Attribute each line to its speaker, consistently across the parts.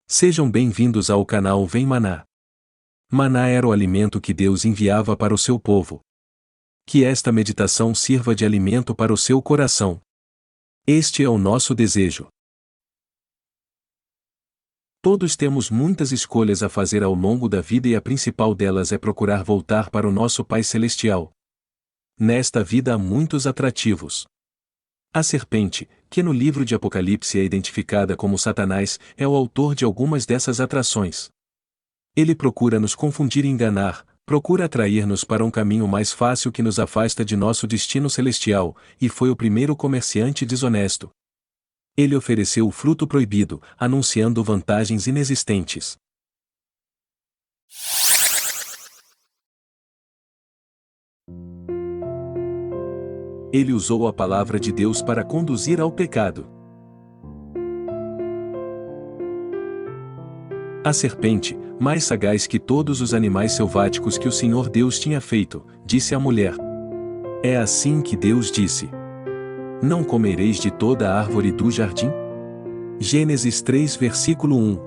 Speaker 1: Sejam bem-vindos ao canal Vem Maná. Maná era o alimento que Deus enviava para o seu povo. Que esta meditação sirva de alimento para o seu coração. Este é o nosso desejo. Todos temos muitas escolhas a fazer ao longo da vida e a principal delas é procurar voltar para o nosso Pai Celestial. Nesta vida há muitos atrativos. A serpente, que no livro de Apocalipse é identificada como Satanás, é o autor de algumas dessas atrações. Ele procura nos confundir e enganar, procura atrair-nos para um caminho mais fácil que nos afasta de nosso destino celestial, e foi o primeiro comerciante desonesto. Ele ofereceu o fruto proibido, anunciando vantagens inexistentes. Ele usou a palavra de Deus para conduzir ao pecado. A serpente, mais sagaz que todos os animais selváticos que o Senhor Deus tinha feito, disse à mulher: É assim que Deus disse: Não comereis de toda a árvore do jardim? Gênesis 3 versículo 1.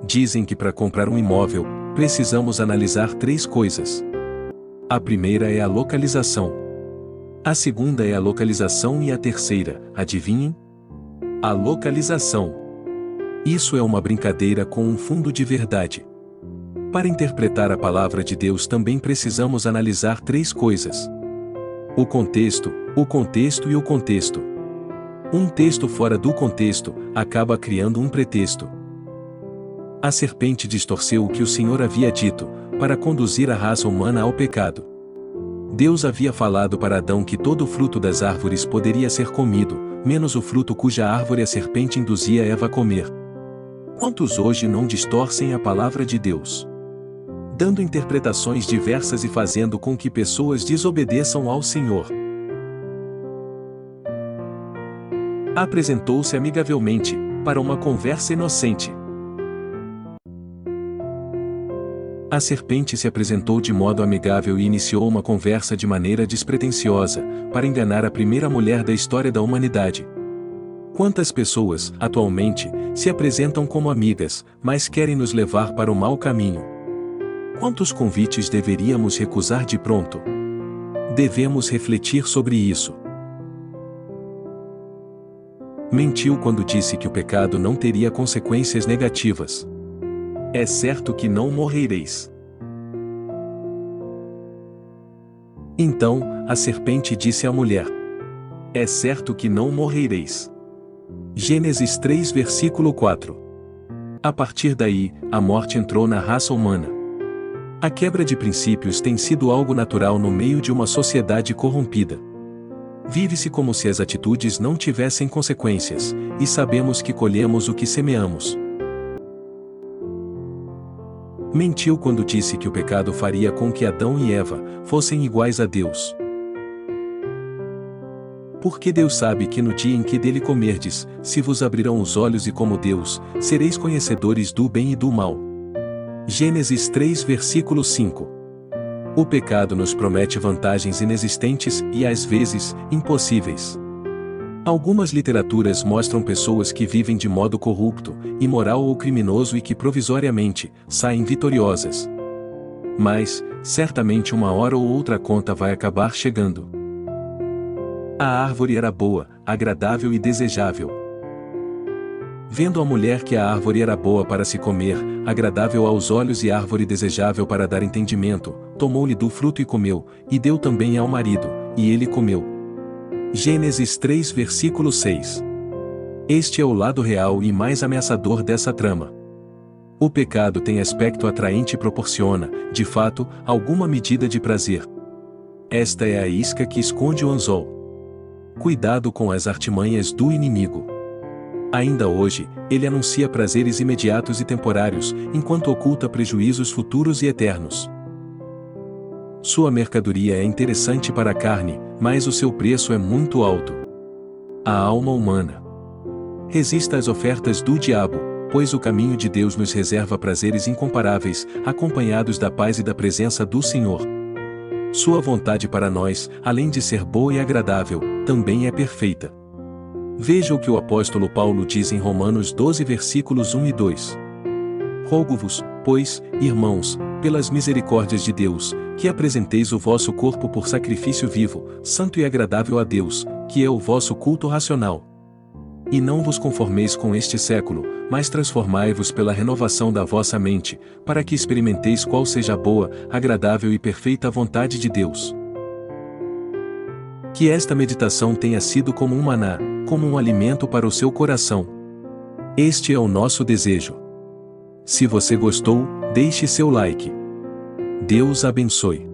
Speaker 1: Dizem que para comprar um imóvel, precisamos analisar 3 coisas. A primeira é a localização. A segunda é a localização e a terceira, adivinhem? A localização. Isso é uma brincadeira com um fundo de verdade. Para interpretar a palavra de Deus também precisamos analisar 3 coisas. O contexto e o contexto. Um texto fora do contexto acaba criando um pretexto. A serpente distorceu o que o Senhor havia dito, para conduzir a raça humana ao pecado. Deus havia falado para Adão que todo o fruto das árvores poderia ser comido, menos o fruto cuja árvore a serpente induzia Eva a comer. Quantos hoje não distorcem a palavra de Deus? Dando interpretações diversas e fazendo com que pessoas desobedeçam ao Senhor. Apresentou-se amigavelmente, para uma conversa inocente. A serpente se apresentou de modo amigável e iniciou uma conversa de maneira despretensiosa, para enganar a primeira mulher da história da humanidade. Quantas pessoas, atualmente, se apresentam como amigas, mas querem nos levar para o mau caminho? Quantos convites deveríamos recusar de pronto? Devemos refletir sobre isso. Mentiu quando disse que o pecado não teria consequências negativas. É certo que não morrereis. Então, a serpente disse à mulher: É certo que não morrereis. Gênesis 3 versículo 4. A partir daí, a morte entrou na raça humana. A quebra de princípios tem sido algo natural no meio de uma sociedade corrompida. Vive-se como se as atitudes não tivessem consequências, e sabemos que colhemos o que semeamos. Mentiu quando disse que o pecado faria com que Adão e Eva fossem iguais a Deus. Porque Deus sabe que no dia em que dele comerdes, se vos abrirão os olhos e como Deus, sereis conhecedores do bem e do mal. Gênesis 3 versículo 5. O pecado nos promete vantagens inexistentes e, às vezes, impossíveis. Algumas literaturas mostram pessoas que vivem de modo corrupto, imoral ou criminoso e que provisoriamente saem vitoriosas. Mas, certamente uma hora ou outra a conta vai acabar chegando. A árvore era boa, agradável e desejável. Vendo a mulher que a árvore era boa para se comer, agradável aos olhos e árvore desejável para dar entendimento, tomou-lhe do fruto e comeu, e deu também ao marido, e ele comeu. Gênesis 3 versículo 6. Este é o lado real e mais ameaçador dessa trama. O pecado tem aspecto atraente e proporciona, de fato, alguma medida de prazer. Esta é a isca que esconde o anzol. Cuidado com as artimanhas do inimigo. Ainda hoje, ele anuncia prazeres imediatos e temporários, enquanto oculta prejuízos futuros e eternos. Sua mercadoria é interessante para a carne, mas o seu preço é muito alto. A alma humana. Resista às ofertas do diabo, pois o caminho de Deus nos reserva prazeres incomparáveis, acompanhados da paz e da presença do Senhor. Sua vontade para nós, além de ser boa e agradável, também é perfeita. Veja o que o apóstolo Paulo diz em Romanos 12 versículos 1 e 2. Rogo-vos, pois, irmãos, pelas misericórdias de Deus, que apresenteis o vosso corpo por sacrifício vivo, santo e agradável a Deus, que é o vosso culto racional. E não vos conformeis com este século, mas transformai-vos pela renovação da vossa mente, para que experimenteis qual seja a boa, agradável e perfeita vontade de Deus. Que esta meditação tenha sido como um maná, como um alimento para o seu coração. Este é o nosso desejo. Se você gostou, deixe seu like. Deus abençoe.